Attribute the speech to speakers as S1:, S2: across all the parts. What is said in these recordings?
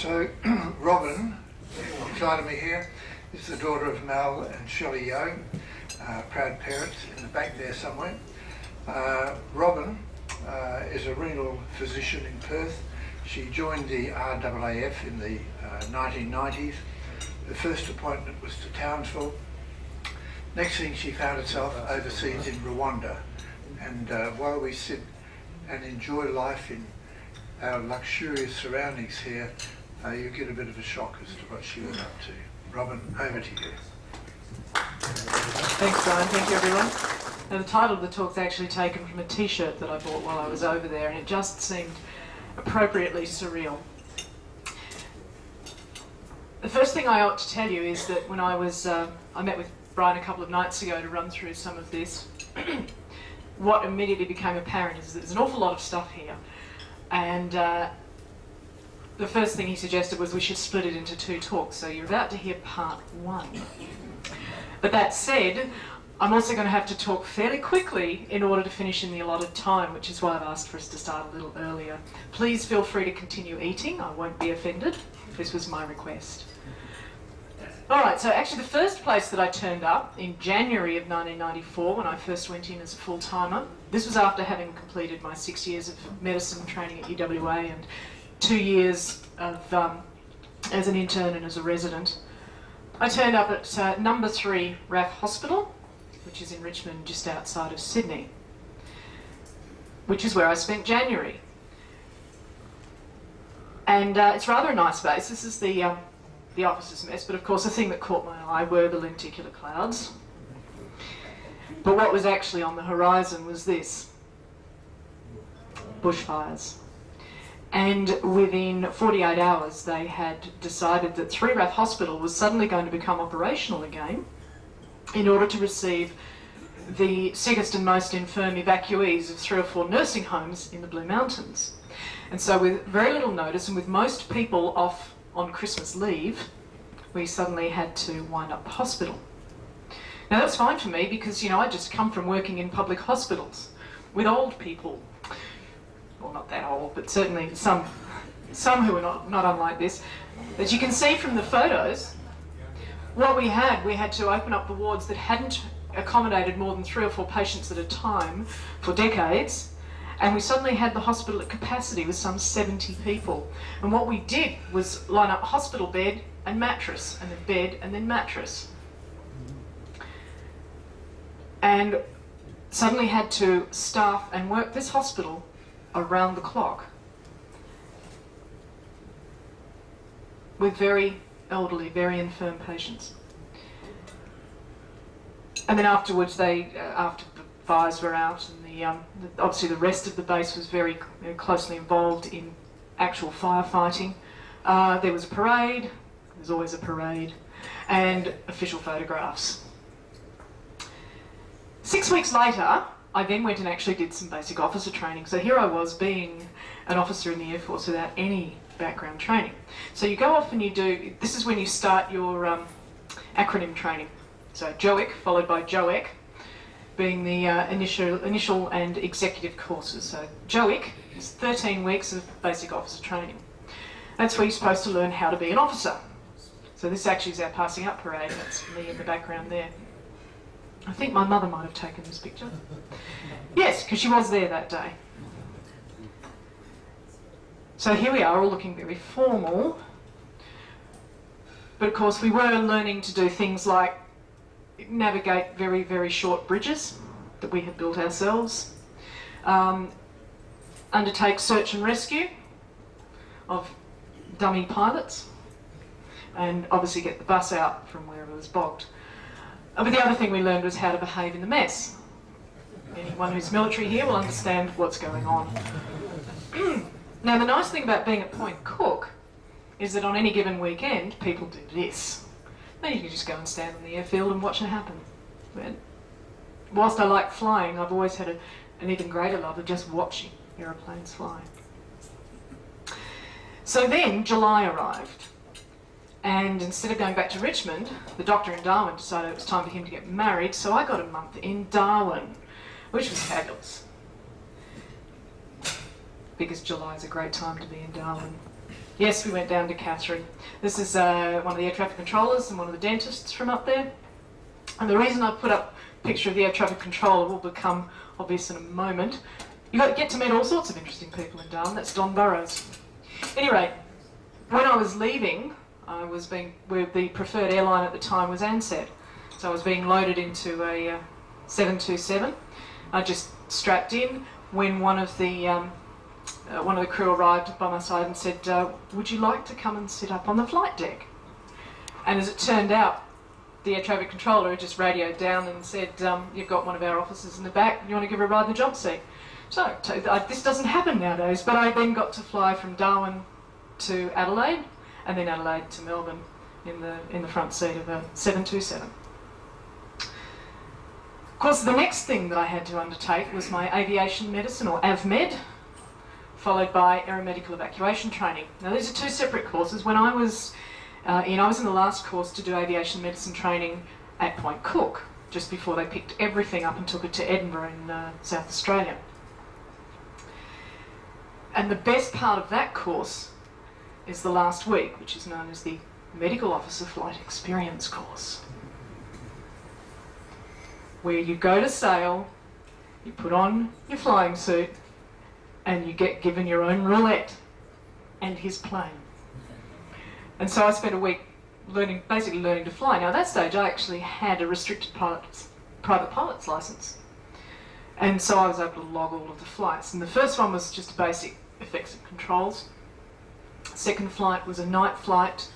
S1: So, Robin, beside me here, is the daughter of Mal and Shelley Yo, proud parents in the back there somewhere. Robin is a renal physician in Perth. She joined the RAAF in the 1990s. Her first appointment was to Townsville. Next thing, she found herself overseas in Rwanda. And while we sit and enjoy life in our luxurious surroundings here, you get a bit of a shock as to what she was up to. Robin, over to you.
S2: Thanks, Brian. Thank you, everyone. Now, the title of the talk is actually taken from a T-shirt that I bought while I was over there, and it just seemed appropriately surreal. The first thing I ought to tell you is that when I met with Brian a couple of nights ago to run through some of this, what immediately became apparent is that there's an awful lot of stuff here. And the first thing he suggested was we should split it into two talks. So you're about to hear part one. But that said, I'm also going to have to talk fairly quickly in order to finish in the allotted time, which is why I've asked for us to start a little earlier. Please feel free to continue eating. I won't be offended. This was my request. All right, so actually the first place that I turned up in January of 1994 when I first went in as a full-timer, this was after having completed my 6 years of medicine training at UWA and 2 years of, as an intern and as a resident. I turned up at number 3 RAAF Hospital, which is in Richmond, just outside of Sydney, which is where I spent January. And it's rather a nice base. This is the officer's mess, but of course the thing that caught my eye were the lenticular clouds. But what was actually on the horizon was this: bushfires. And within 48 hours they had decided that 3 RAAF Hospital was suddenly going to become operational again in order to receive the sickest and most infirm evacuees of 3 or 4 nursing homes in the Blue Mountains. And so with very little notice, and with most people off on Christmas leave, we suddenly had to wind up the hospital. Now that's fine for me because, you know, I just come from working in public hospitals with old people. Well, not that old, but certainly some who are not unlike this. As you can see from the photos, what we had to open up the wards that hadn't accommodated more than 3 or 4 patients at a time for decades. And we suddenly had the hospital at capacity with some 70 people. And what we did was line up hospital bed and mattress, and then bed and then mattress. And suddenly had to staff and work this hospital around the clock with very elderly, very infirm patients. And then afterwards, after the fires were out, and obviously the rest of the base was very closely involved in actual firefighting. There was a parade, there's always a parade, and official photographs. 6 weeks later, I then went and actually did some basic officer training. So here I was being an officer in the Air Force without any background training. So you go off and you do, this is when you start your acronym training. So JOIC followed by JOEC, being the initial and executive courses. So JOIC is 13 weeks of basic officer training. That's where you're supposed to learn how to be an officer. So this actually is our passing up parade. That's me in the background there. I think my mother might have taken this picture. Yes, because she was there that day. So here we are, all looking very formal. But of course we were learning to do things like navigate very, very short bridges that we had built ourselves, undertake search and rescue of dummy pilots, and obviously get the bus out from wherever it was bogged. But the other thing we learned was how to behave in the mess. Anyone who's military here will understand what's going on. Now the nice thing about being at Point Cook is that on any given weekend people do this. Then you can just go and stand on the airfield and watch it happen. And whilst I like flying, I've always had an even greater love of just watching aeroplanes fly. So then July arrived, and instead of going back to Richmond, the doctor in Darwin decided it was time for him to get married, so I got a month in Darwin, which was fabulous, because July is a great time to be in Darwin. Yes, we went down to Catherine. This is one of the air traffic controllers and one of the dentists from up there. And the reason I put up a picture of the air traffic controller will become obvious in a moment. You get to meet all sorts of interesting people in Darwin. That's Don Burrows. Anyway, when I was leaving, the preferred airline at the time was ANZAD. So I was being loaded into a 727. I just strapped in when one of the crew arrived by my side and said, would you like to come and sit up on the flight deck? And as it turned out, the air traffic controller had just radioed down and said, you've got one of our officers in the back, you want to give her a ride in the jump seat? So this doesn't happen nowadays, but I then got to fly from Darwin to Adelaide and then Adelaide to Melbourne in the front seat of a 727. Of course, the next thing that I had to undertake was my aviation medicine, or AVMed, followed by aeromedical evacuation training. Now, these are two separate courses. When I was in the last course to do aviation medicine training at Point Cook, just before they picked everything up and took it to Edinburgh in South Australia. And the best part of that course is the last week, which is known as the Medical Officer Flight Experience course, where you go to sail, you put on your flying suit, and you get given your own roulette and his plane. And so I spent a week basically learning to fly. Now at that stage I actually had a restricted private pilot's license. And so I was able to log all of the flights. And the first one was just basic effects and controls. Second flight was a night flight.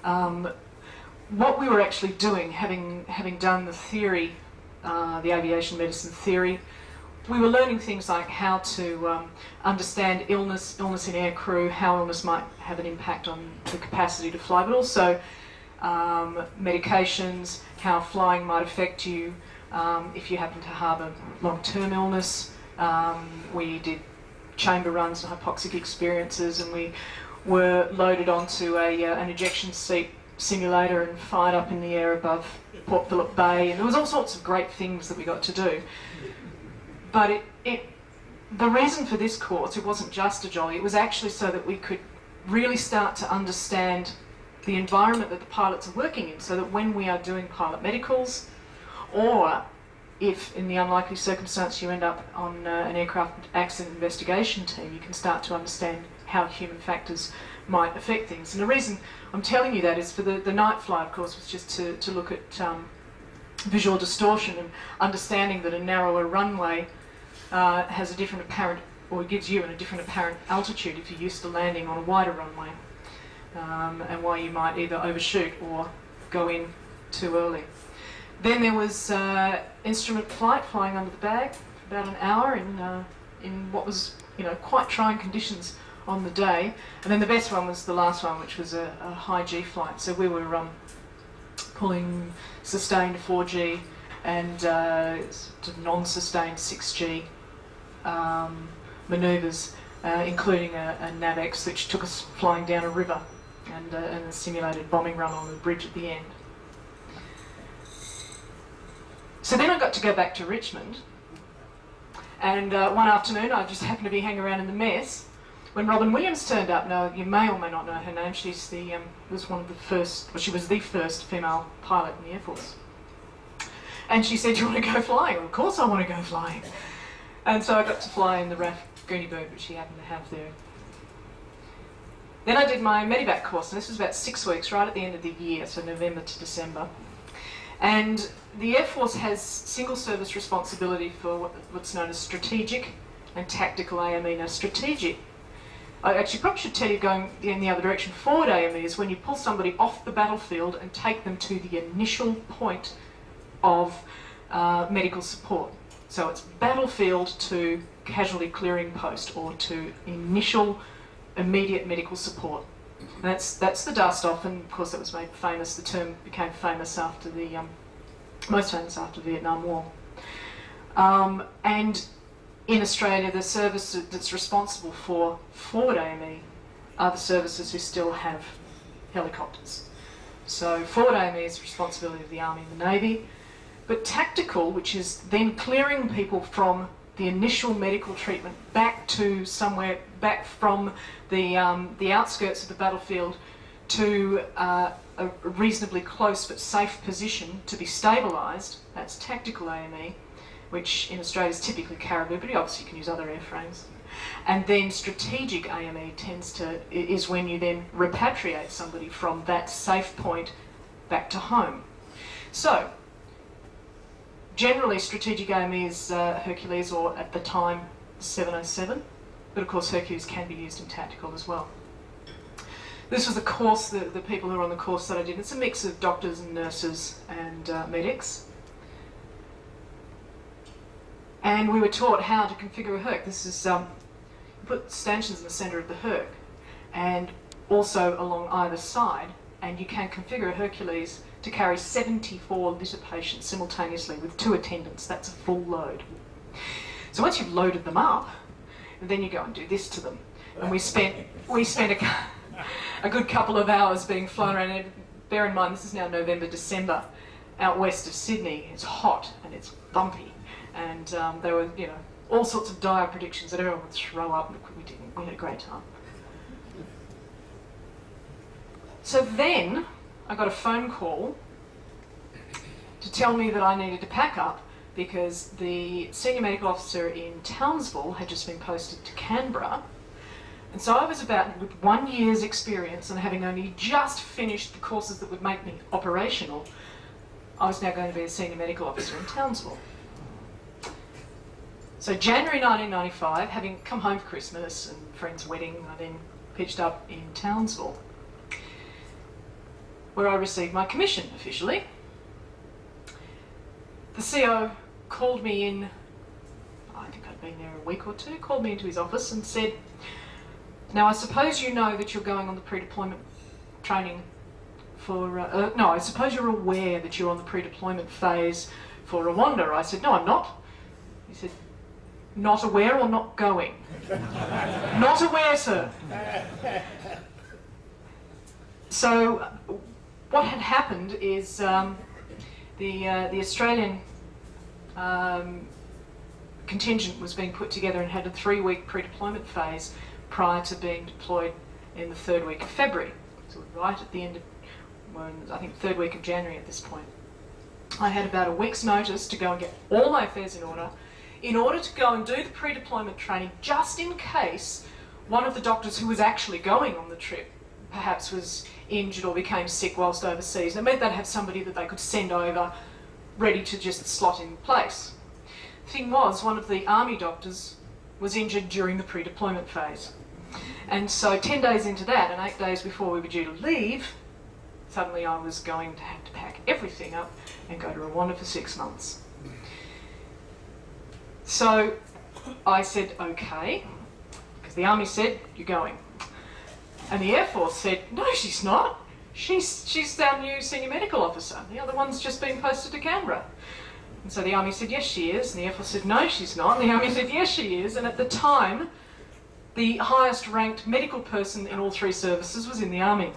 S2: What we were actually doing, having done the theory, the aviation medicine theory, we were learning things like how to understand illness in aircrew, how illness might have an impact on the capacity to fly, but also medications, how flying might affect you if you happen to harbour long-term illness. We did chamber runs and hypoxic experiences, and we were loaded onto an ejection seat simulator and fired up in the air above Port Phillip Bay, and there was all sorts of great things that we got to do. But the reason for this course, it wasn't just a jolly, it was actually so that we could really start to understand the environment that the pilots are working in, so that when we are doing pilot medicals, or if in the unlikely circumstance you end up on an aircraft accident investigation team, you can start to understand how human factors might affect things. And the reason I'm telling you that is for the night flight, of course, was just to look at visual distortion and understanding that a narrower runway has a different apparent, or gives you a different apparent altitude if you're used to landing on a wider runway, and why you might either overshoot or go in too early. Then there was instrument flight, flying under the bag for about an hour in what was quite trying conditions on the day. And then the best one was the last one, which was a high G flight. So we were pulling sustained 4G and non-sustained 6G manoeuvres, including a NAVX which took us flying down a river, and a simulated bombing run on the bridge at the end. So then I got to go back to Richmond, and one afternoon I just happened to be hanging around in the mess when Robin Williams turned up. Now, you may or may not know her name. She's was one of the first, well, she was the first female pilot in the Air Force. And she said, "Do you want to go flying?" Well, of course I want to go flying. And so I got to fly in the RAAF Bird, which she happened to have there. Then I did my MEDEVAC course, and this was about 6 weeks, right at the end of the year, so November to December. And the Air Force has single service responsibility for what's known as strategic and tactical AME. Now, strategic, I actually probably should tell you, going in the other direction, forward AME is when you pull somebody off the battlefield and take them to the initial point of medical support. So it's battlefield to casualty clearing post, or to initial immediate medical support. And that's the dust off, and of course it was made famous. The term became famous after most famous after the Vietnam War. And in Australia, the service that's responsible for forward AME are the services who still have helicopters. So forward AME is the responsibility of the Army and the Navy, but tactical, which is then clearing people from the initial medical treatment back to somewhere, back from the outskirts of the battlefield to a reasonably close but safe position to be stabilised. That's tactical AME, which in Australia is typically Caribou, but obviously you can use other airframes. And then strategic AME is when you then repatriate somebody from that safe point back to home. So, generally strategic AME is Hercules, or at the time 707, but of course Hercules can be used in tactical as well. This was the course, the people who are on the course that I did. It's a mix of doctors and nurses and medics. And we were taught how to configure a Herc. This is, you put stanchions in the centre of the Herc and also along either side, and you can configure a Hercules to carry 74 litter patients simultaneously with 2 attendants. That's a full load. So once you've loaded them up, then you go and do this to them. And we spent a good couple of hours being flown around. And bear in mind, this is now November, December, out west of Sydney. It's hot and it's bumpy. And there were, you know, all sorts of dire predictions that everyone would throw up. We didn't. We had a great time. So then I got a phone call to tell me that I needed to pack up because the senior medical officer in Townsville had just been posted to Canberra. And so I was about, with 1 year's experience and having only just finished the courses that would make me operational, I was now going to be a senior medical officer in Townsville. So January 1995, having come home for Christmas and friend's wedding, I then pitched up in Townsville, where I received my commission officially. The CO called me in, I think I'd been there a week or two, called me into his office and said, "Now I suppose you know that you're going on the pre-deployment training for, no, I suppose you're aware that you're on the pre-deployment phase for Rwanda." I said, "No, I'm not." He said, "Not aware or not going?" "Not aware, sir." So what had happened is the Australian contingent was being put together and had a 3-week pre-deployment phase prior to being deployed in the 3rd week of February. So right at the end of, well, I think 3rd week of January at this point. I had about a week's notice to go and get all my affairs in order to go and do the pre-deployment training, just in case one of the doctors who was actually going on the trip perhaps was injured or became sick whilst overseas. And it meant they'd have somebody that they could send over ready to just slot in place. The thing was, one of the army doctors was injured during the pre-deployment phase. And so 10 days into that, and 8 days before we were due to leave, suddenly I was going to have to pack everything up and go to Rwanda for 6 months. So I said, okay, because the army said, "You're going." And the Air Force said, "No, she's not. She's our new senior medical officer. The other one's just been posted to Canberra." And so the army said, "Yes, she is." And the Air Force said, "No, she's not." And the army said, "Yes, she is." And at the time, the highest ranked medical person in all 3 services was in the army.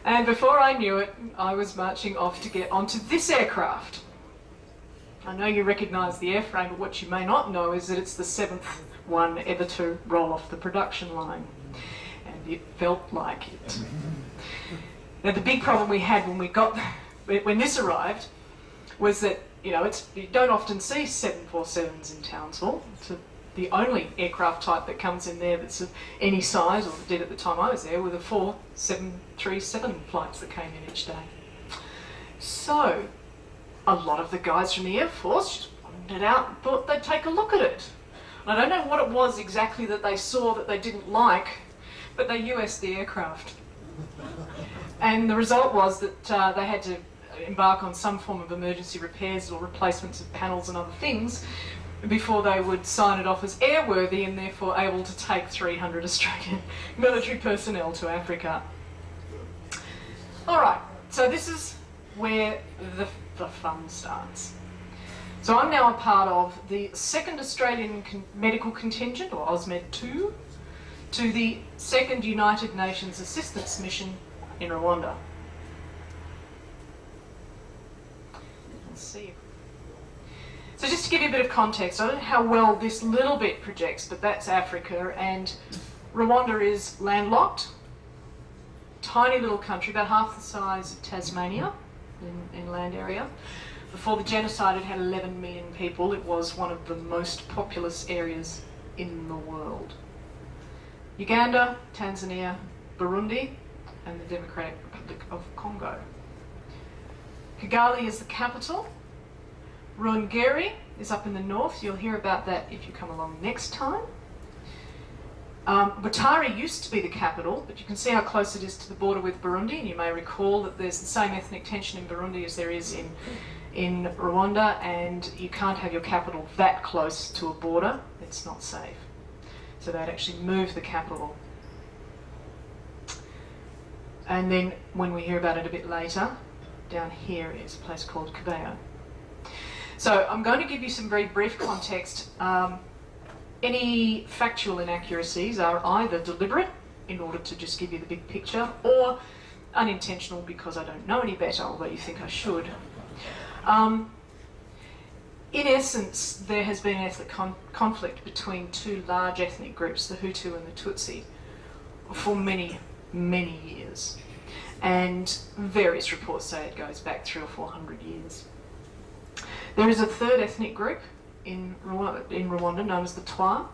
S2: And before I knew it, I was marching off to get onto this aircraft. I know you recognise the airframe, but what you may not know is that it's the 7th one ever to roll off the production line. And it felt like it. Now the big problem we had when this arrived was that, you know, you don't often see 747s in Townsville. It's the only aircraft type that comes in there that's of any size, or did at the time I was there, were the 4 737 flights that came in each day. So a lot of the guys from the Air Force just wandered out and thought they'd take a look at it. And I don't know what it was exactly that they saw that they didn't like, but they US'd the aircraft. And the result was that they had to embark on some form of emergency repairs or replacements of panels and other things before they would sign it off as airworthy and therefore able to take 300 Australian military personnel to Africa. Alright, so this is where the fun starts. So I'm now a part of the 2nd Australian Medical Contingent, or AUSMED 2, to the 2nd United Nations Assistance Mission in Rwanda. Let's see. So just to give you a bit of context, I don't know how well this little bit projects, but that's Africa, and Rwanda is landlocked, tiny little country, about half the size of Tasmania in land area. Before the genocide, it had 11 million people. It was one of the most populous areas in the world. Uganda, Tanzania, Burundi, and the Democratic Republic of Congo. Kigali is the capital. Ruangeri is up in the north. You'll hear about that if you come along next time. Butare used to be the capital, but you can see how close it is to the border with Burundi, and you may recall that there's the same ethnic tension in Burundi as there is in Rwanda, and you can't have your capital that close to a border. It's not safe. So they'd actually move the capital. And then when we hear about it a bit later, down here is a place called Kibeho. So I'm going to give you some very brief context. Any factual inaccuracies are either deliberate in order to just give you the big picture, or unintentional because I don't know any better, although you think I should. In essence, there has been an ethnic conflict between two large ethnic groups, the Hutu and the Tutsi, for many, many years. And various reports say it goes back 300 or 400 years. There is a third ethnic group in Rwanda known as the Twa.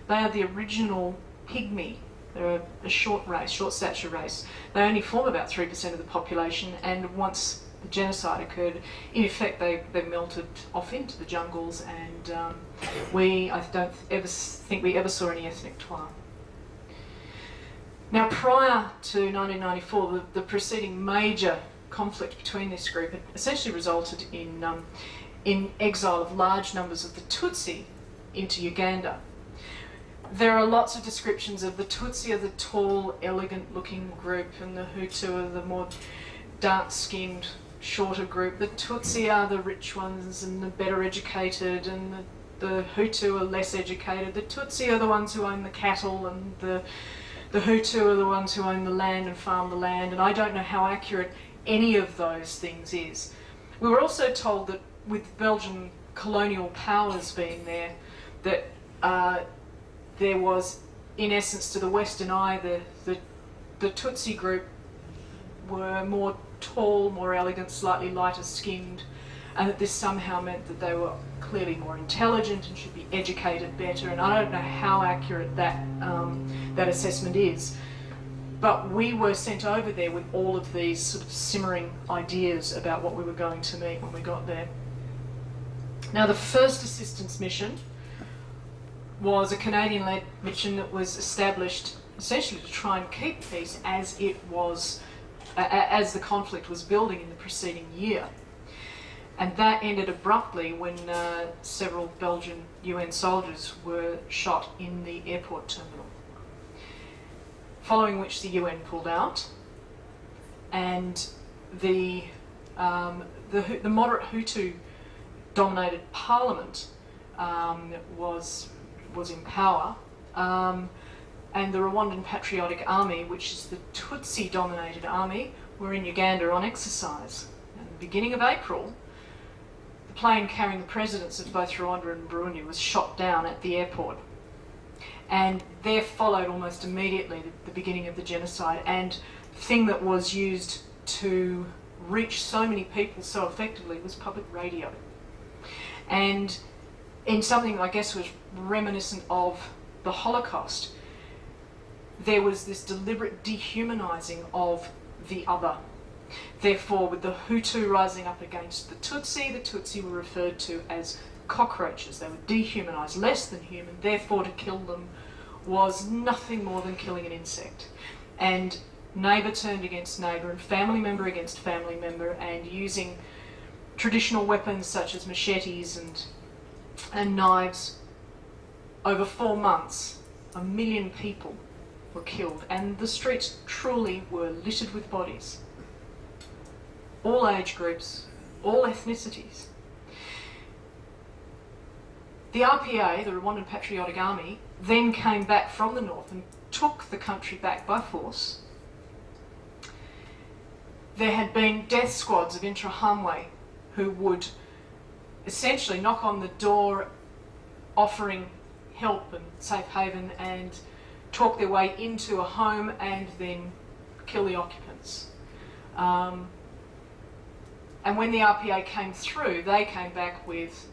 S2: They are the original pygmy. They're a short stature race. They only form about 3% of the population, and once the genocide occurred, in effect they melted off into the jungles, and I don't ever think we ever saw any ethnic Twa. Now, prior to 1994, the preceding major conflict between this group had essentially resulted in exile of large numbers of the Tutsi into Uganda. There are lots of descriptions of the Tutsi are the tall, elegant-looking group, and the Hutu are the more dark-skinned, shorter group. The Tutsi are the rich ones and the better educated, and the Hutu are less educated. The Tutsi are the ones who own the cattle, and the Hutu are the ones who own the land and farm the land, and I don't know how accurate any of those things is. We were also told that with Belgian colonial powers being there, that there was, in essence, to the Western eye, the Tutsi group were more tall, more elegant, slightly lighter skinned, and that this somehow meant that they were clearly more intelligent and should be educated better. And I don't know how accurate that assessment is, but we were sent over there with all of these sort of simmering ideas about what we were going to meet when we got there. Now, the first assistance mission was a Canadian-led mission that was established essentially to try and keep peace as the conflict was building in the preceding year. And that ended abruptly when several Belgian UN soldiers were shot in the airport terminal. Following which the UN pulled out, and the moderate Hutu-dominated parliament was in power, and the Rwandan Patriotic Army, which is the Tutsi-dominated army, were in Uganda on exercise. At the beginning of April, the plane carrying the presidents of both Rwanda and Burundi was shot down at the airport. And there followed almost immediately the beginning of the genocide, and the thing that was used to reach so many people so effectively was public radio. And in something I guess was reminiscent of the Holocaust, there was this deliberate dehumanising of the other. Therefore, with the Hutu rising up against the Tutsi were referred to as cockroaches. They were dehumanised, less than human. Therefore, to kill them was nothing more than killing an insect. And neighbour turned against neighbour, and family member against family member, and using traditional weapons such as machetes and knives. Over 4 months, 1 million people were killed, and the streets truly were littered with bodies. All age groups, all ethnicities. The RPA, the Rwandan Patriotic Army, then came back from the north and took the country back by force. There had been death squads of Interahamwe who would essentially knock on the door offering help and safe haven and talk their way into a home and then kill the occupants. And when the RPA came through, they came back with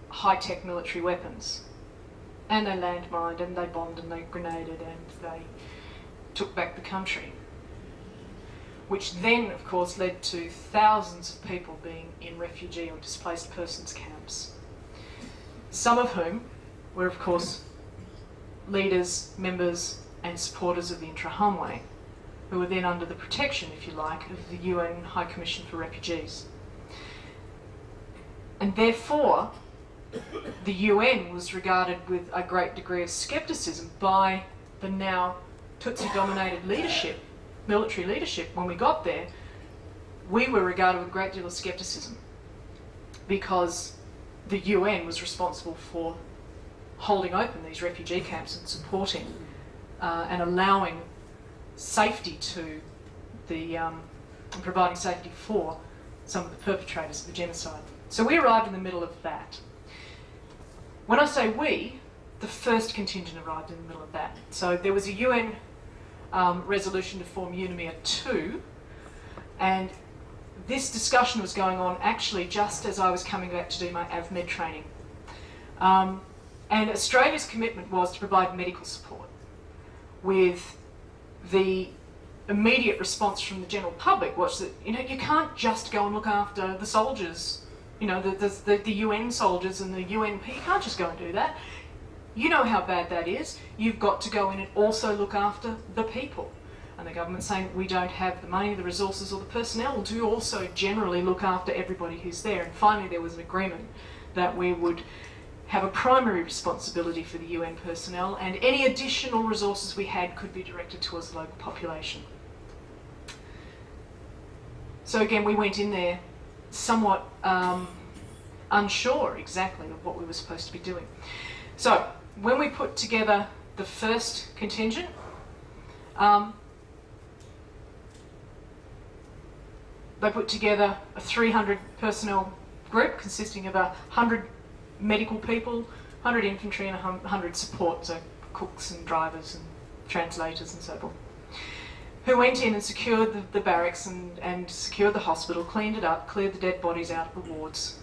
S2: high-tech military weapons. And they landmined and they bombed and they grenaded and they took back the country. Which then, of course, led to thousands of people being in refugee or displaced persons camps. Some of whom were, of course, leaders, members and supporters of the Interahamwe, who were then under the protection, if you like, of the UN High Commission for Refugees. And therefore, the UN was regarded with a great degree of scepticism by the now Tutsi-dominated leadership, military leadership. When we got there, we were regarded with a great deal of scepticism because the UN was responsible for holding open these refugee camps and supporting and allowing safety to the, and providing safety for some of the perpetrators of the genocide. So we arrived in the middle of that. When I say we, the first contingent arrived in the middle of that. So there was a UN resolution to form UNAMIR 2, and this discussion was going on actually just as I was coming back to do my AVMed training. And Australia's commitment was to provide medical support, with the immediate response from the general public was that, you know, you can't just go and look after the soldiers, you know, the UN soldiers and the UNP, you can't just go and do that. You know how bad that is. You've got to go in and also look after the people. And the government's saying we don't have the money, the resources or the personnel to also generally look after everybody who's there. And finally there was an agreement that we would have a primary responsibility for the UN personnel, and any additional resources we had could be directed towards the local population. So again, we went in there somewhat unsure exactly of what we were supposed to be doing. So when we put together the first contingent, they put together a 300 personnel group consisting of 100 medical people, 100 infantry and 100 support, so cooks and drivers and translators and so forth, who went in and secured the barracks and secured the hospital, cleaned it up, cleared the dead bodies out of the wards,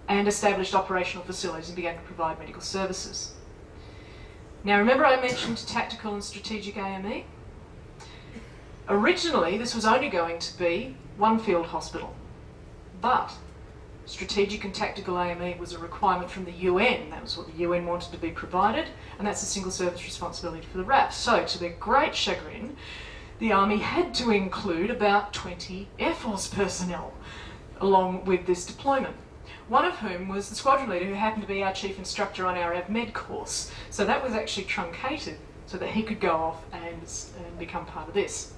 S2: and established operational facilities and began to provide medical services. Now remember I mentioned tactical and strategic AME? Originally this was only going to be one field hospital, but strategic and tactical AME was a requirement from the UN. That was what the UN wanted to be provided, and that's a single service responsibility for the RAAF. So, to their great chagrin, the Army had to include about 20 Air Force personnel along with this deployment. One of whom was the squadron leader, who happened to be our chief instructor on our AVMed course. So that was actually truncated so that he could go off and become part of this.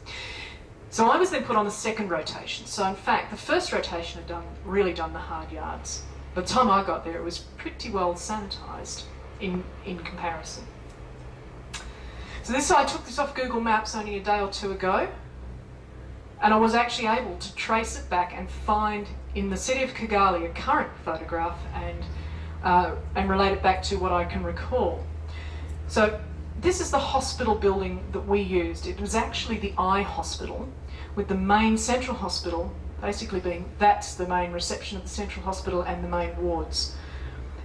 S2: So I was then put on the second rotation. So in fact, the first rotation had really done the hard yards. By the time I got there, it was pretty well sanitised in comparison. So I took this off Google Maps only a day or two ago, and I was actually able to trace it back and find in the city of Kigali a current photograph and relate it back to what I can recall. So this is the hospital building that we used. It was actually the Eye Hospital, with the main central hospital basically being, that's the main reception of the central hospital and the main wards.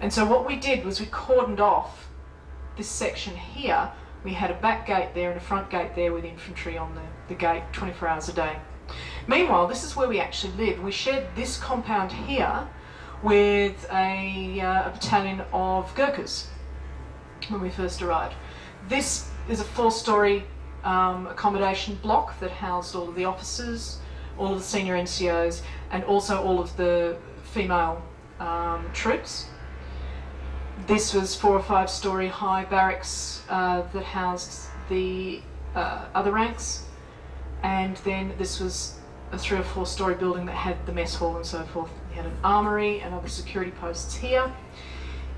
S2: And so what we did was we cordoned off this section here. We had a back gate there and a front gate there with infantry on the gate 24 hours a day. Meanwhile, this is where we actually lived. We shared this compound here with a battalion of Gurkhas when we first arrived. This is a 4-storey accommodation block that housed all of the officers, all of the senior NCOs, and also all of the female troops. This was 4 or 5-storey high barracks that housed the other ranks, and then this was a 3 or 4-storey building that had the mess hall and so forth. We had an armoury and other security posts here.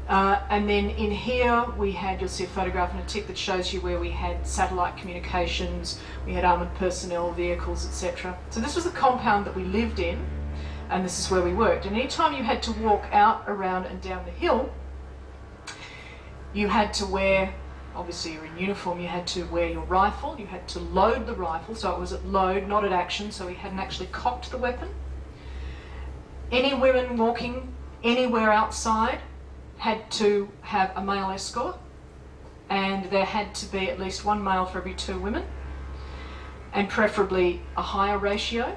S2: And then in here we had, you'll see a photograph and a tick that shows you where we had satellite communications, we had armoured personnel, vehicles, etc. So this was the compound that we lived in, and this is where we worked. And anytime you had to walk out, around and down the hill, you had to wear, obviously you're in uniform, you had to wear your rifle, you had to load the rifle, so it was at load, not at action, so we hadn't actually cocked the weapon. Any women walking anywhere outside had to have a male escort, and there had to be at least one male for every 2 women, and preferably a higher ratio,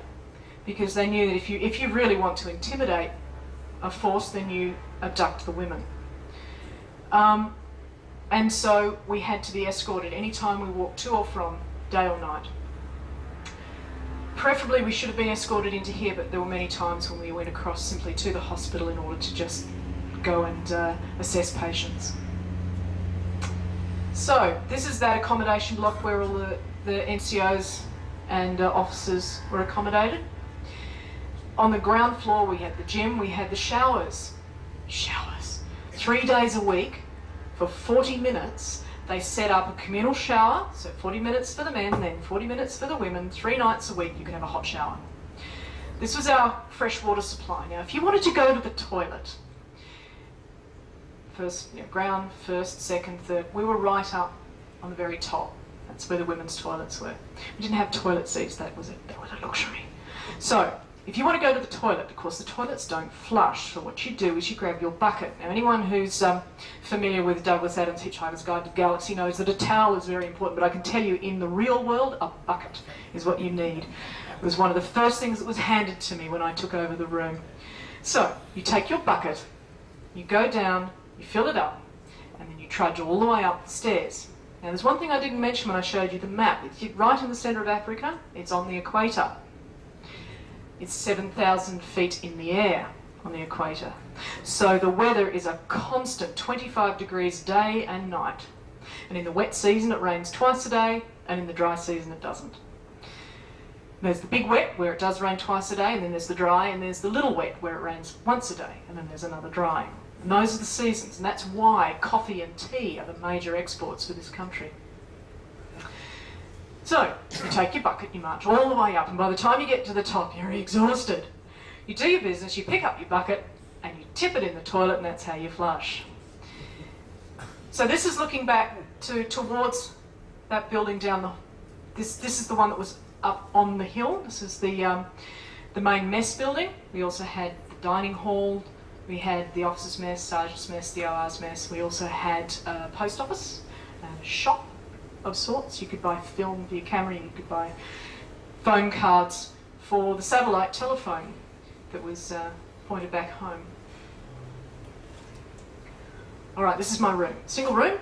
S2: because they knew that if you really want to intimidate a force, then you abduct the women. And so we had to be escorted any time we walked to or from, day or night. Preferably we should have been escorted into here, but there were many times when we went across simply to the hospital in order to just go and assess patients. So this is that accommodation block where all the NCOs and officers were accommodated. On the ground floor we had the gym, we had the showers. Showers. 3 days a week. For 40 minutes, they set up a communal shower, so 40 minutes for the men, then 40 minutes for the women. 3 nights a week you could have a hot shower. This was our fresh water supply. Now, if you wanted to go to the toilet, first, ground, first, second, third, we were right up on the very top. That's where the women's toilets were. We didn't have toilet seats, that was a luxury. So, if you want to go to the toilet, of course the toilets don't flush, so what you do is you grab your bucket. Now anyone who's familiar with Douglas Adams' Hitchhiker's Guide to the Galaxy knows that a towel is very important, but I can tell you in the real world, a bucket is what you need. It was one of the first things that was handed to me when I took over the room. So, you take your bucket, you go down, you fill it up, and then you trudge all the way up the stairs. Now there's one thing I didn't mention when I showed you the map. It's right in the centre of Africa, it's on the equator. It's 7,000 feet in the air on the equator. So the weather is a constant 25 degrees day and night. And in the wet season it rains twice a day, and in the dry season it doesn't. There's the big wet where it does rain twice a day, and then there's the dry, and there's the little wet where it rains once a day, and then there's another dry. And those are the seasons, and that's why coffee and tea are the major exports for this country. So, you take your bucket, you march all the way up, and by the time you get to the top, you're exhausted. You do your business, you pick up your bucket, and you tip it in the toilet, and that's how you flush. So this is looking back towards that building down the... This is the one that was up on the hill. This is the main mess building. We also had the dining hall, we had the officers' mess, sergeant's mess, the OR's mess. We also had a post office, a shop of sorts. You could buy film for your camera, you could buy phone cards for the satellite telephone that was pointed back home. Alright, this is my room. Single room,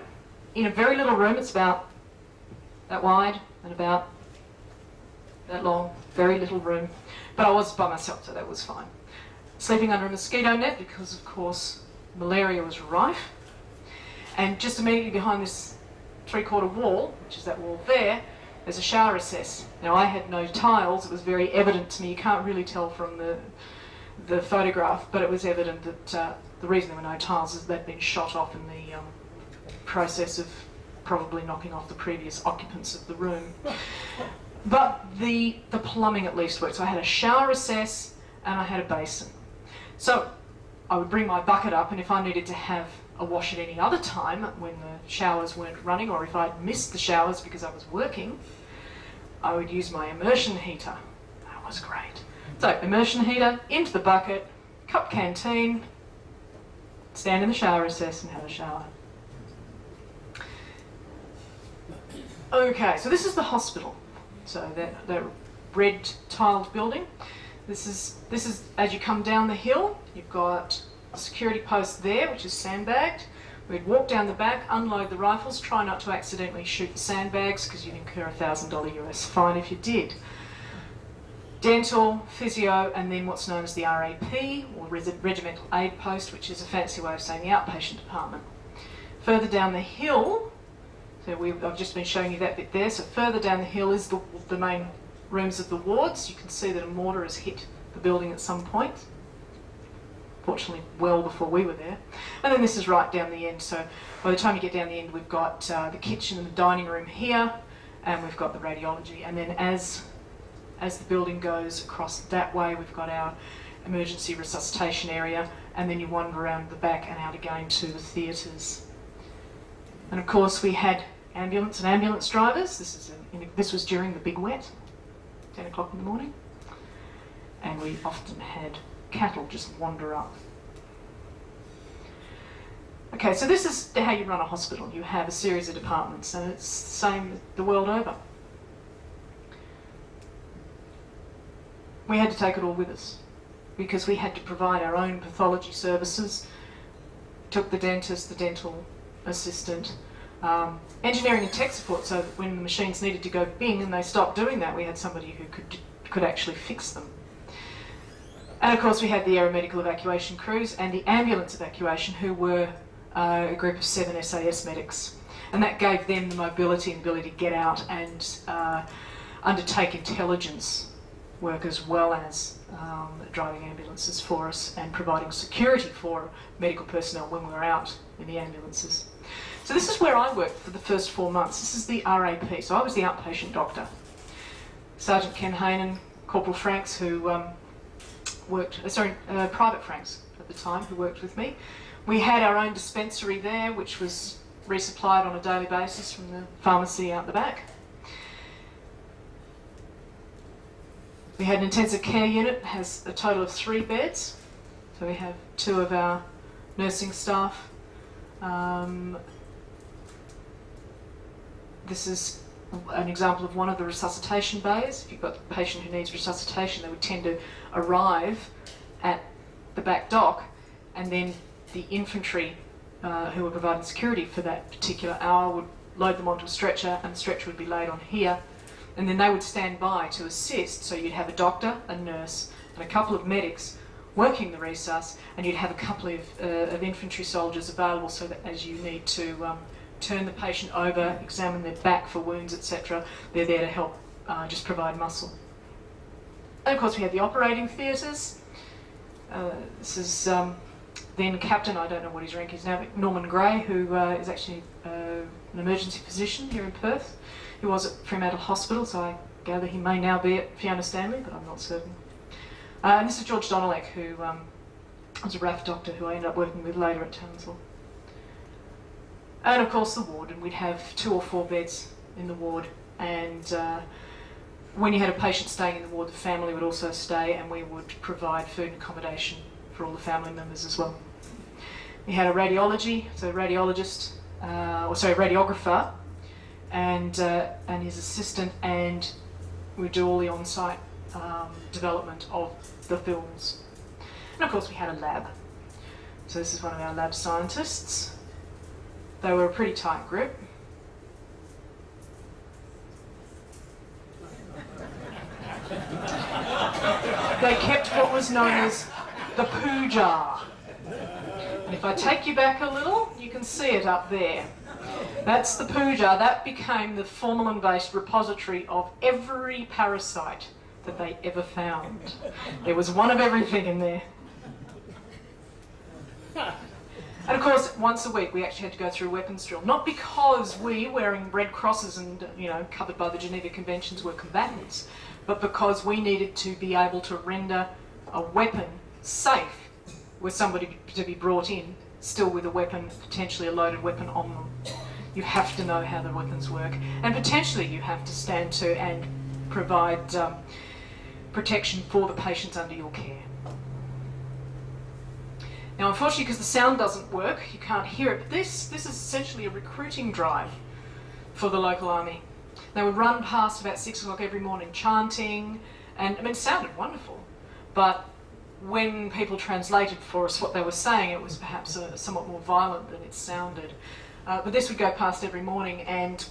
S2: in a very little room. It's about that wide and about that long, very little room. But I was by myself, so that was fine. Sleeping under a mosquito net because, of course, malaria was rife. And just immediately behind this 3/4 wall, which is that wall there, there's a shower recess. Now I had no tiles, it was very evident to me, you can't really tell from the photograph, but it was evident that the reason there were no tiles is they'd been shot off in the process of probably knocking off the previous occupants of the room. But the plumbing at least worked. So I had a shower recess and I had a basin. So I would bring my bucket up, and if I needed to have a wash at any other time when the showers weren't running, or if I'd missed the showers because I was working, I would use my immersion heater. That was great. So immersion heater, into the bucket, cup canteen, stand in the shower recess and have a shower. Okay, so this is the hospital. So that red tiled building. This is as you come down the hill, you've got a security post there, which is sandbagged. We'd walk down the back, unload the rifles, try not to accidentally shoot the sandbags because you'd incur a $1,000 US fine if you did. Dental, physio, and then what's known as the RAP, or Regimental Aid Post, which is a fancy way of saying the outpatient department. Further down the hill, so I've just been showing you that bit there, so further down the hill is the main rooms of the wards. You can see that a mortar has hit the building at some point. Fortunately, well before we were there. And then this is right down the end, so by the time you get down the end, we've got the kitchen and the dining room here, and we've got the radiology. And then as the building goes across that way, we've got our emergency resuscitation area, and then you wander around the back and out again to the theatres. And of course we had ambulance and ambulance drivers. This was during the big wet, 10 o'clock in the morning. And we often had cattle just wander up. Okay, so this is how you run a hospital. You have a series of departments, and it's the same the world over. We had to take it all with us because we had to provide our own pathology services. Took the dentist, the dental assistant, engineering and tech support, so that when the machines needed to go bing and they stopped doing that, we had somebody who could actually fix them. And of course we had the aeromedical evacuation crews and the ambulance evacuation, who were a group of 7 SAS medics. And that gave them the mobility and ability to get out and undertake intelligence work as well as driving ambulances for us and providing security for medical personnel when we were out in the ambulances. So this is where I worked for the first 4 months. This is the RAP, so I was the outpatient doctor. Sergeant Ken Haynen, Corporal Franks, who Private Franks at the time, who worked with me. We had our own dispensary there, which was resupplied on a daily basis from the pharmacy out the back. We had an intensive care unit, has a total of 3 beds. So we have 2 of our nursing staff. This is an example of one of the resuscitation bays. If you've got a patient who needs resuscitation, they would tend to arrive at the back dock, and then the infantry who were providing security for that particular hour would load them onto a stretcher, and the stretcher would be laid on here. And then they would stand by to assist, so you'd have a doctor, a nurse, and a couple of medics working the resus, and you'd have a couple of infantry soldiers available so that as you need to turn the patient over, examine their back for wounds, etc., they're there to help just provide muscle. And of course we had the operating theatres. This is then Captain, I don't know what his rank is now, but Norman Gray, who is actually an emergency physician here in Perth. He was at Fremantle Hospital, so I gather he may now be at Fiona Stanley, but I'm not certain. And this is George Donalek, who was a RAAF doctor who I ended up working with later at Townsville. And of course the ward, and we'd have 2 or 4 beds in the ward, and when you had a patient staying in the ward, the family would also stay, and we would provide food and accommodation for all the family members as well. We had a radiology, so a radiologist, radiographer, and his assistant, and we do all the on-site development of the films. And of course we had a lab. So this is one of our lab scientists. They were a pretty tight group. They kept what was known as the poo jar. And if I take you back a little, you can see it up there. That's the poo jar. That became the formalin-based repository of every parasite that they ever found. There was one of everything in there. And of course, once a week we actually had to go through a weapons drill. Not because we, wearing red crosses and covered by the Geneva Conventions, were combatants, but because we needed to be able to render a weapon safe with somebody to be brought in, still with a weapon, potentially a loaded weapon on them. You have to know how the weapons work, and potentially you have to stand to and provide protection for the patients under your care. Now, unfortunately, because the sound doesn't work, you can't hear it, but this is essentially a recruiting drive for the local army. They would run past about 6 o'clock every morning chanting, and I mean, it sounded wonderful, but when people translated for us what they were saying, it was perhaps somewhat more violent than it sounded. But this would go past every morning, and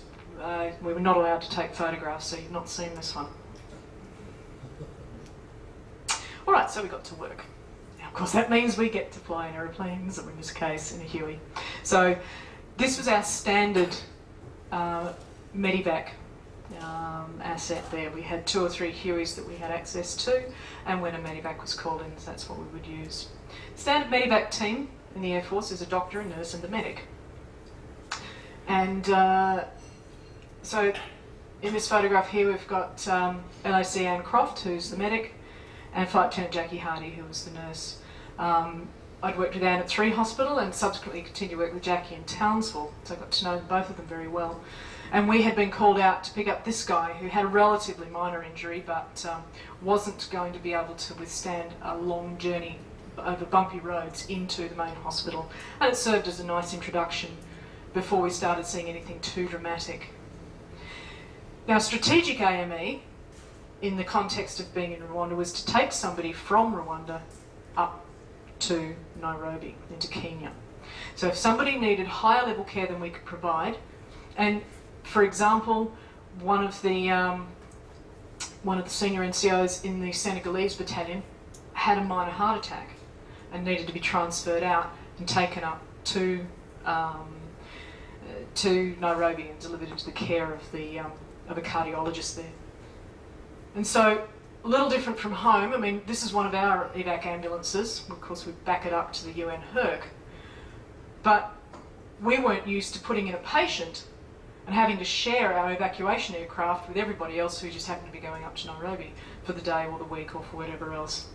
S2: we were not allowed to take photographs, so you've not seen this one. All right, so we got to work. Now, of course, that means we get to fly in aeroplanes, or in this case, in a Huey. So this was our standard MEDEVAC asset there. We had 2 or 3 Hueys that we had access to, and when a MEDEVAC was called in, that's what we would use. Standard MEDEVAC team in the Air Force is a doctor, a nurse, and a medic. And so in this photograph here we've got LAC Anne Croft, who's the medic, and Flight Lieutenant Jackie Hardy, who was the nurse. I'd worked with Anne at 3 Hospital and subsequently continued to work with Jackie in Townsville, so I got to know both of them very well. And we had been called out to pick up this guy who had a relatively minor injury but wasn't going to be able to withstand a long journey over bumpy roads into the main hospital. And it served as a nice introduction before we started seeing anything too dramatic. Now, strategic AME, in the context of being in Rwanda, was to take somebody from Rwanda up to Nairobi, into Kenya. So if somebody needed higher level care than we could provide, and for example, one of the senior NCOs in the Senegalese battalion had a minor heart attack and needed to be transferred out and taken up to Nairobi and delivered into the care of a cardiologist there. And so, a little different from home. I mean, this is one of our evac ambulances. Of course, we back it up to the UN HERC. But we weren't used to putting in a patient and having to share our evacuation aircraft with everybody else who just happened to be going up to Nairobi for the day or the week or for whatever else.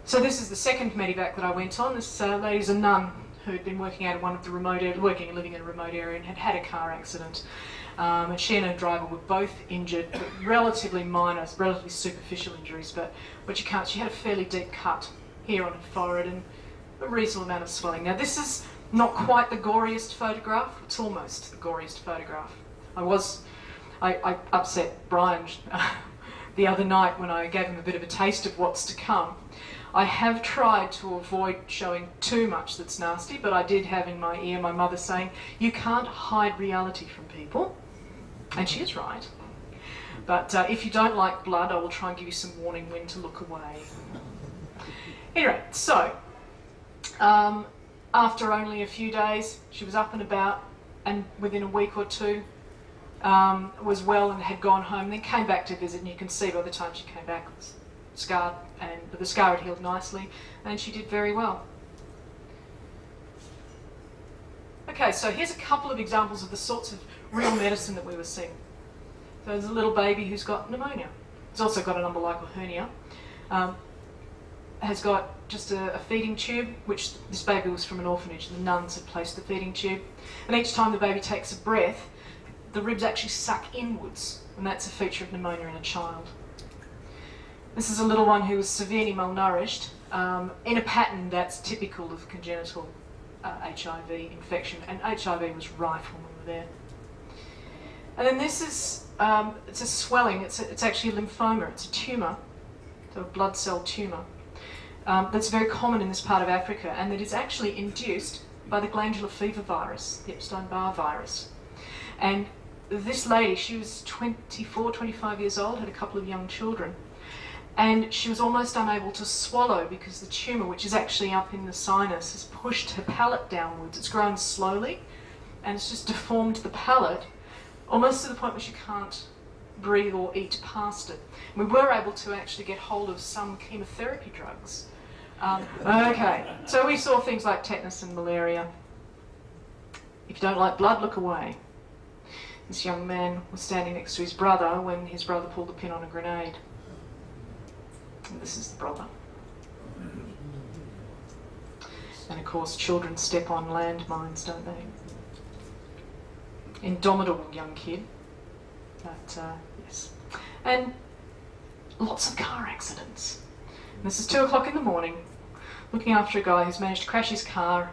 S2: So this is the second medevac that I went on. This lady's a nun who had been working out of one of the remote areas, working and living in a remote area, and had had a car accident. And she and her driver were both injured, but relatively minor, relatively superficial injuries. But she had a fairly deep cut here on her forehead and a reasonable amount of swelling. Now this is not quite the goriest photograph. It's almost the goriest photograph. I upset Brian the other night when I gave him a bit of a taste of what's to come. I have tried to avoid showing too much that's nasty, but I did have in my ear my mother saying, "You can't hide reality from people." And she is right. But if you don't like blood, I will try and give you some warning when to look away. Anyway, so after only a few days, she was up and about, and within a week or two was well and had gone home, then came back to visit, and you can see by the time she came back it was scarred, but the scar had healed nicely, and she did very well. Okay, so here's a couple of examples of the sorts of real medicine that we were seeing. So there's a little baby who's got pneumonia. He's also got an umbilical hernia. Has got just a feeding tube, which this baby was from an orphanage. The nuns had placed the feeding tube. And each time the baby takes a breath, the ribs actually suck inwards, and that's a feature of pneumonia in a child. This is a little one who was severely malnourished, in a pattern that's typical of congenital HIV infection, and HIV was rife when we were there. And then this is, it's a swelling, it's actually a lymphoma, it's a tumour, so a blood cell tumour, that's very common in this part of Africa, and that is actually induced by the glandular fever virus, the Epstein-Barr virus. And this lady, she was 24, 25 years old, had a couple of young children, and she was almost unable to swallow because the tumour, which is actually up in the sinus, has pushed her palate downwards. It's grown slowly, and it's just deformed the palate, almost to the point where she can't breathe or eat past it. We were able to actually get hold of some chemotherapy drugs. Okay, so we saw things like tetanus and malaria. If you don't like blood, look away. This young man was standing next to his brother when his brother pulled the pin on a grenade. And this is the brother. And of course, children step on landmines, don't they? Indomitable young kid, but yes. And lots of car accidents. And this is 2 o'clock in the morning, looking after a guy who's managed to crash his car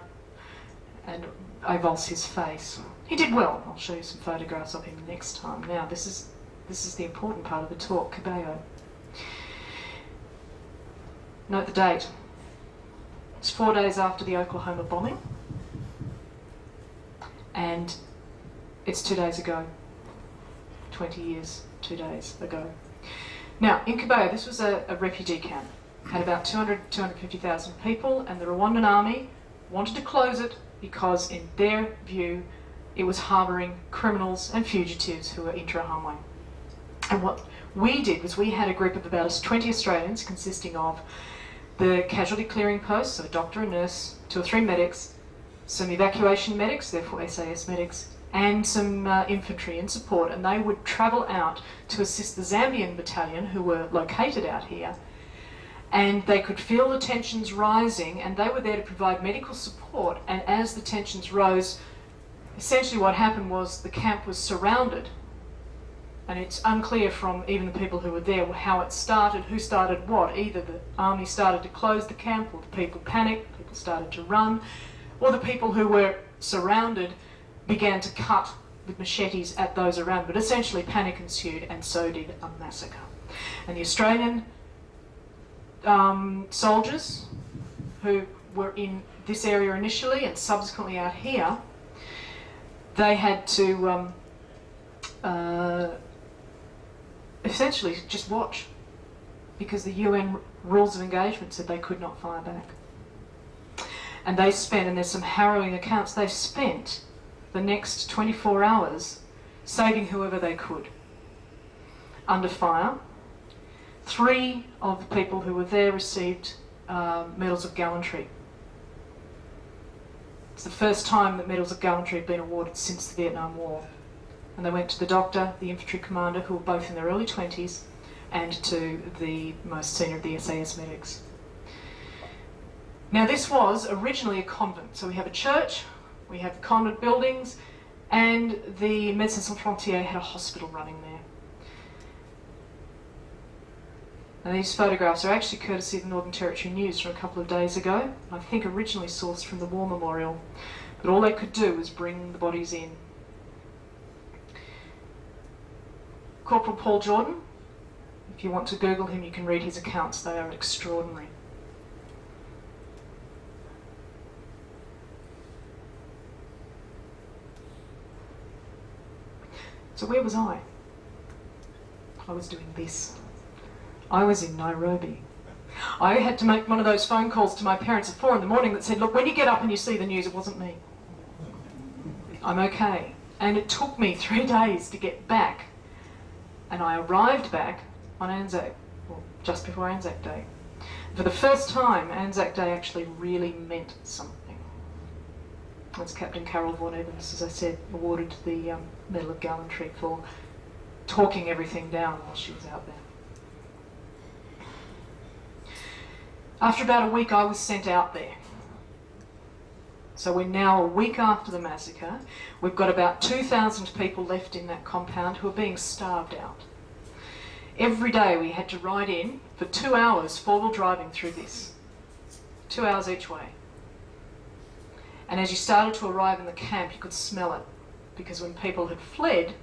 S2: and avulse his face. He did well. I'll show you some photographs of him next time. Now, this is the important part of the talk, Kibeho. Note the date. It's 4 days after the Oklahoma bombing, and it's 2 days ago. 20 years, 2 days ago. Now, in Kibeho, this was a refugee camp. Had about 250,000 people, and the Rwandan army wanted to close it because, in their view, it was harbouring criminals and fugitives who were intra-Hamwe. And what we did was we had a group of about 20 Australians consisting of the casualty clearing post, so a doctor, a nurse, 2 or 3 medics, some evacuation medics, therefore SAS medics, and some infantry in support, and they would travel out to assist the Zambian battalion who were located out here, and they could feel the tensions rising, and they were there to provide medical support. And as the tensions rose, essentially what happened was the camp was surrounded, and it's unclear from even the people who were there how it started, who started what. Either the army started to close the camp, or the people panicked, people started to run, or the people who were surrounded began to cut with machetes at those around. But essentially panic ensued, and so did a massacre. And the Australian soldiers who were in this area initially and subsequently out here, they had to essentially just watch, because the UN rules of engagement said they could not fire back. And they spent, and there's some harrowing accounts, they spent the next 24 hours saving whoever they could under fire. 3 of the people who were there received medals of gallantry. It's the first time that medals of gallantry have been awarded since the Vietnam War. And they went to the doctor, the infantry commander, who were both in their early 20s, and to the most senior of the SAS medics. Now, this was originally a convent. So we have a church, we have the convent buildings, and the Médecins Sans Frontières had a hospital running there. And these photographs are actually courtesy of the Northern Territory News from a couple of days ago. I think originally sourced from the War Memorial. But all they could do was bring the bodies in. Corporal Paul Jordan, if you want to Google him, you can read his accounts. They are extraordinary. So where was I? I was doing this. I was in Nairobi. I had to make one of those phone calls to my parents at 4 in the morning that said, look, when you get up and you see the news, it wasn't me. I'm okay. And it took me 3 days to get back. And I arrived back on Anzac, well, just before Anzac Day. For the first time, Anzac Day actually really meant something. As Captain Carol Vaughan Evans, as I said, awarded the Medal of Gallantry for talking everything down while she was out there. After about a week, I was sent out there. So we're now a week after the massacre. We've got about 2,000 people left in that compound who are being starved out. Every day we had to ride in for 2 hours, 4-wheel driving through this. 2 hours each way. And as you started to arrive in the camp, you could smell it, because when people had fled,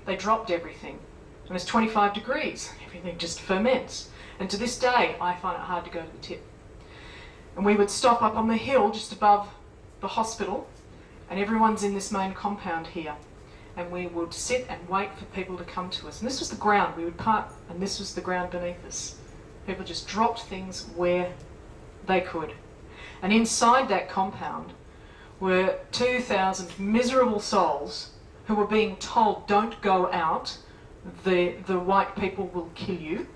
S2: they dropped everything. And it's 25 degrees, everything just ferments. And to this day, I find it hard to go to the tip. And we would stop up on the hill just above the hospital, and everyone's in this main compound here. And we would sit and wait for people to come to us. And this was the ground. We would park, and this was the ground beneath us. People just dropped things where they could. And inside that compound were 2,000 miserable souls who were being told, don't go out, the white people will kill you,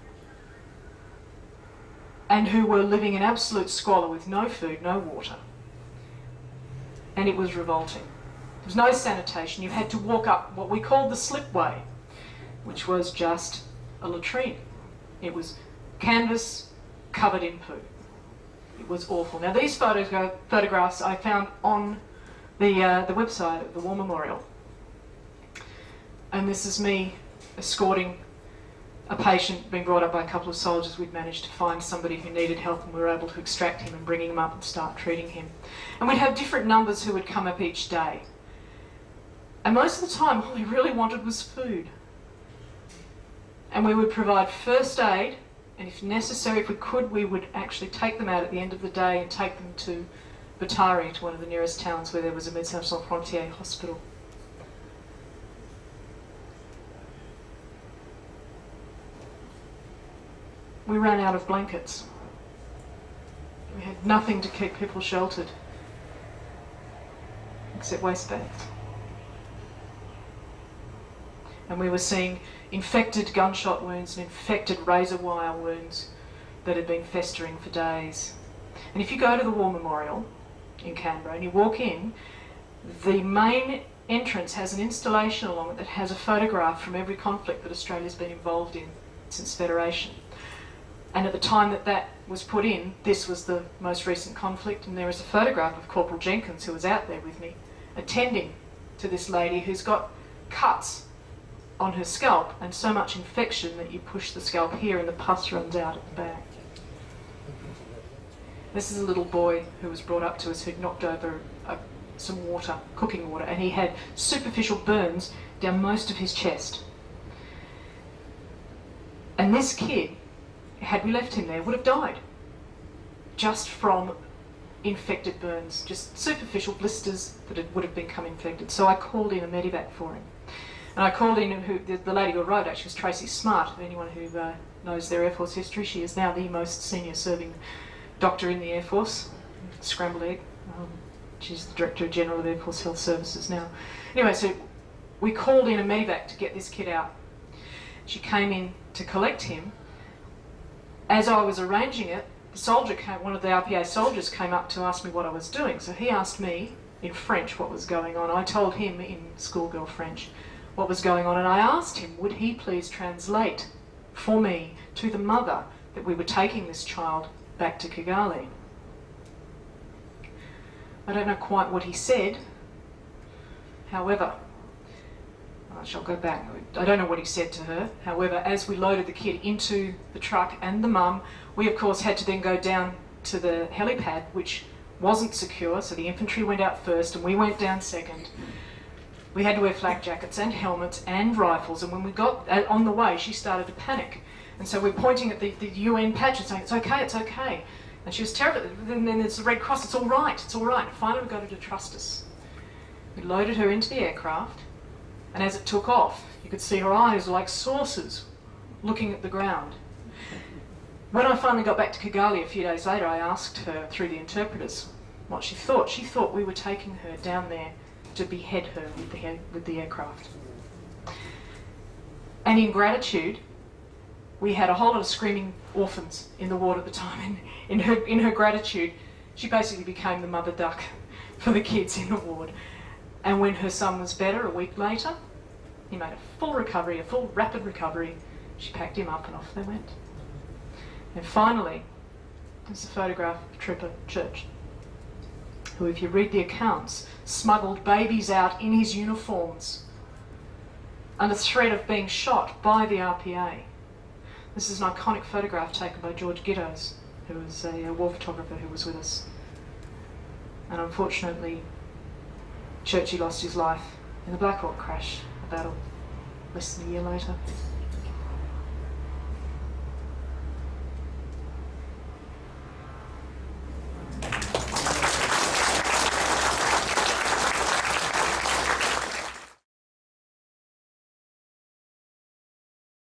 S2: and who were living in absolute squalor with no food, no water. And it was revolting. There was no sanitation. You had to walk up what we called the slipway, which was just a latrine. It was canvas covered in poo. It was awful. Now, these photographs I found on the website of the War Memorial. And this is me escorting a patient being brought up by a couple of soldiers. We'd managed to find somebody who needed help, and we were able to extract him and bringing him up and start treating him. And we'd have different numbers who would come up each day. And most of the time, all we really wanted was food. And we would provide first aid, and if necessary, if we could, we would actually take them out at the end of the day and take them to Batari, to one of the nearest towns where there was a Médecins Sans Frontières hospital. We ran out of blankets. We had nothing to keep people sheltered, except waste bags. And we were seeing infected gunshot wounds and infected razor wire wounds that had been festering for days. And if you go to the War Memorial in Canberra and you walk in, the main entrance has an installation along it that has a photograph from every conflict that Australia's been involved in since Federation. And at the time that that was put in, this was the most recent conflict, and there is a photograph of Corporal Jenkins, who was out there with me, attending to this lady who's got cuts on her scalp and so much infection that you push the scalp here and the pus runs out at the back. This is a little boy who was brought up to us who'd knocked over some water, cooking water, and he had superficial burns down most of his chest. And this kid, had we left him there, would have died just from infected burns, just superficial blisters that would have become infected. So I called in a MEDEVAC for him. And I called in the lady who arrived actually was Tracy Smart. If anyone who knows their Air Force history, she is now the most senior serving doctor in the Air Force, scrambled egg. She's the Director General of Air Force Health Services now. Anyway, so we called in a MEDEVAC to get this kid out. She came in to collect him. As I was arranging it, the soldier came, one of the RPA soldiers came up to ask me what I was doing. So he asked me in French what was going on. I told him in schoolgirl French what was going on, and I asked him, would he please translate for me to the mother that we were taking this child back to Kigali. I don't know quite what he said. However, I shall go back. I don't know what he said to her. However, as we loaded the kid into the truck and the mum, we of course had to then go down to the helipad, which wasn't secure, so the infantry went out first and we went down second. We had to wear flak jackets and helmets and rifles, and when we got on the way, she started to panic. And so we're pointing at the UN patch and saying, it's okay, it's okay. And she was terrified. And then there's the Red Cross, it's all right, it's all right. And finally we got her to trust us. We loaded her into the aircraft, and as it took off, you could see her eyes like saucers looking at the ground. When I finally got back to Kigali a few days later, I asked her through the interpreters what she thought. She thought we were taking her down there to behead her with the aircraft. And in gratitude, we had a whole lot of screaming orphans in the ward at the time. And in her gratitude, she basically became the mother duck for the kids in the ward. And when her son was better a week later, he made a full recovery, a full rapid recovery. She packed him up and off they went. And finally, there's a photograph of Trooper Church, who, if you read the accounts, smuggled babies out in his uniforms under threat of being shot by the RPA. This is an iconic photograph taken by George Giddos, who was a war photographer who was with us. And unfortunately, Churchy lost his life in the Black Hawk crash, a battle less than a year later.